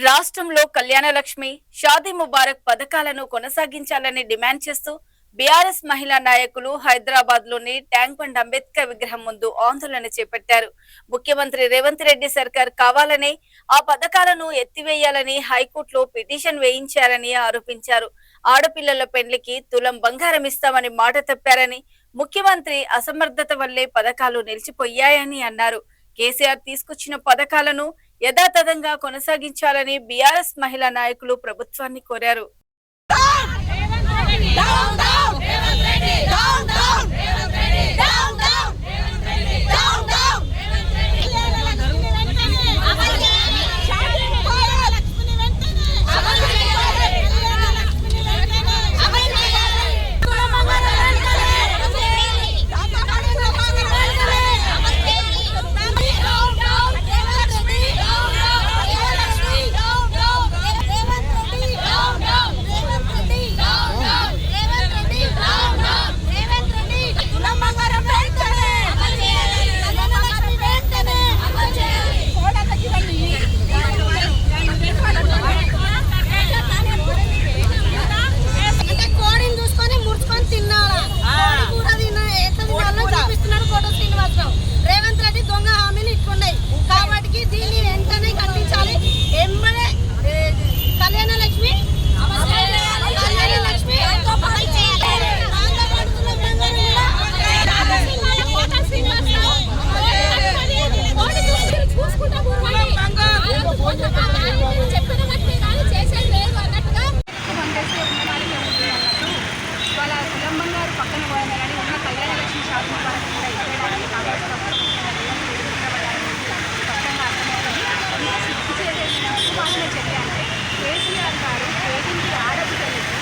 రాష్ట్రంలో కళ్యాణ లక్ష్మి, షాదీ ముబారక్ పథకాలను కొనసాగించాలని డిమాండ్ చేస్తూ బీఆర్ఎస్ మహిళా నాయకులు హైదరాబాద్ లోని ట్యాంక్ బండ్ అంబేద్కర్ విగ్రహం ముందు ఆందోళన చేపట్టారు. ముఖ్యమంత్రి రేవంత్ రెడ్డి సర్కార్ కావాలనే ఆ పథకాలను ఎత్తివేయాలని హైకోర్టులో పిటిషన్ వేయించారని ఆరోపించారు. ఆడపిల్లల పెండ్లికి తులం బంగారం ఇస్తామని మాట తప్పారని, ముఖ్యమంత్రి అసమర్థత వల్లే పథకాలు నిలిచిపోయాయని అన్నారు. కేసీఆర్ తీసుకొచ్చిన పథకాలను యథాతథంగా కొనసాగించాలని బీఆర్ఎస్ మహిళా నాయకులు ప్రభుత్వాన్ని కోరారు. కేసీఆర్ గారు పేదింటి ఆడపిల్లలకి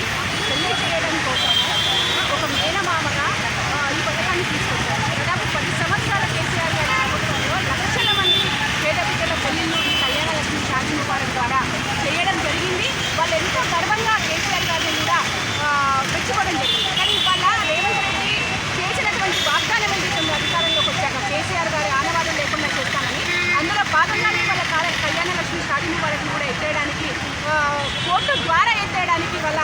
పెళ్లి చేయడం కోసం ఒక మేనమామగా ఈ పథకాన్ని తీసుకొచ్చారు. దాదాపు 10 సంవత్సరాల కేసీఆర్ గారి ప్రభుత్వంలో లక్షల మంది పేద బిడ్డల పెళ్లిళ్ళు ఈ కళ్యాణ లక్ష్మి షాదీ ముబారక్ ద్వారా చేయడం జరిగింది. వాళ్ళు ఎంతో గర్వంగా కేసీఆర్ గారిని కూడా మెచ్చుకోవడం జరిగింది. కానీ ఇవాళ రేవంత్ రెడ్డి చేసినటువంటి వాగ్దానం ఏదైతుందో అధికారంలోకి వచ్చాక కేసీఆర్ గారి ఆనవాదం లేకుండా చేస్తానని, అందులో భాగంగానే వాళ్ళ కళ్యాణ లక్ష్మి షాదీ ముబారక్ కూడా ఎత్తేయడానికి కోర్టు ద్వారా ఎత్తేయడానికి వాళ్ళ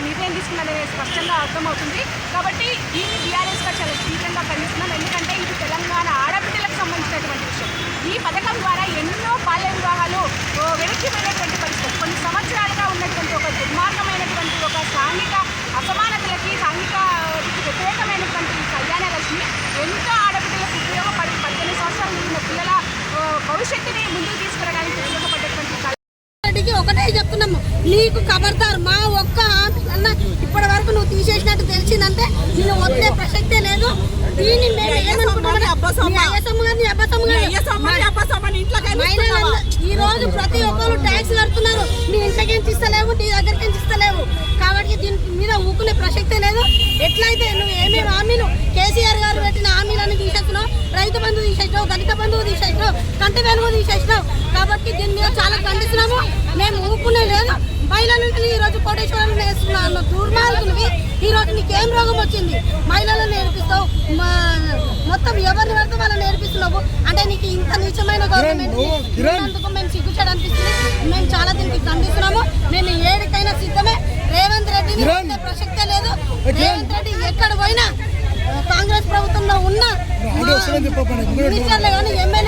నిర్ణయం తీసుకున్నదని స్పష్టంగా అర్థమవుతుంది. కాబట్టి దీన్ని బీఆర్ఎస్గా చాలా తీవ్రంగా ఖండిస్తున్నాం. ఎందుకంటే ఇది తెలంగాణ ఆడబిడ్డలకు సంబంధించినటువంటి విషయం. ఈ పథకం ద్వారా ఎన్నో బాల్య వివాహాలు వెనక్కి వెళ్ళేటువంటి పరిస్థితి, కొన్ని సంవత్సరాలుగా ఉన్నటువంటి ఒక దుర్మార్గమైనటువంటి ఒక సాంఘిక అసమానతలకి సాంఘిక వ్యతిరేకమైనటువంటి ఈ కళ్యాణ లక్ష్మి ఎంతో ఆడబిడ్డలకు ఉపయోగపడి 18 సంవత్సరాలు ఉన్న పిల్లల భవిష్యత్తుని ముందుకు తీసుకెళ్ళడానికి ఉపయోగపడేటువంటి ఒకటే చెప్తున్నాము, నీకు ఖబర్దార్ మా ఒక్క హామీ ఇప్పటి వరకు నువ్వు తీసేసినట్టు తెలిసిందంటే నేను వదిలే ప్రసక్తే లేదు. దీన్ని ఈ రోజు ప్రతి ఒక్కరు ట్యాక్స్ కడుతున్నారు. నీ ఇంట్లోకి ఇస్తలేవు, నీ దగ్గరికి ఇస్తలేవు. కాబట్టి దీని మీద ఊకునే ప్రసక్తే లేదు. ఎట్లయితే నువ్వు ఏమేమి హామీలు కేసీఆర్ గారు పెట్టిన హామీలను తీసేస్తున్నావు, రైతు బంధువు తీసేసినావు, దళిత బంధువు తీసేసినావు, కంటి వెలుగు తీసేసినావు. కాబట్టి దీని మీద చాలా ఖండిస్తున్నాము. మేము ఊపునే లేదు. మహిళలను ఈరోజు కోటేశ్వరం నేర్చుకున్నాను దుర్మార్గులవి. ఈరోజు నీకేం రోగం వచ్చింది? మహిళలను నేర్పిస్తావు, మొత్తం ఎవరిని పడితే వాళ్ళని నేర్పిస్తున్నావు. అంటే నీకు ఇంత నీచమైన గవర్నమెంట్ మేము సిగ్గుచాడు అనిపిస్తుంది. మేము చాలా దీనికి ఖండిస్తున్నాము. మేము ఏడికైనా సిద్ధమే. రేవంత్ రెడ్డిని ప్రసక్తే లేదు. రేవంత్ రెడ్డి ఎక్కడ పోయినా కాంగ్రెస్ ప్రభుత్వంలో ఉన్న మినిస్టర్లు కానీ ఎమ్మెల్యే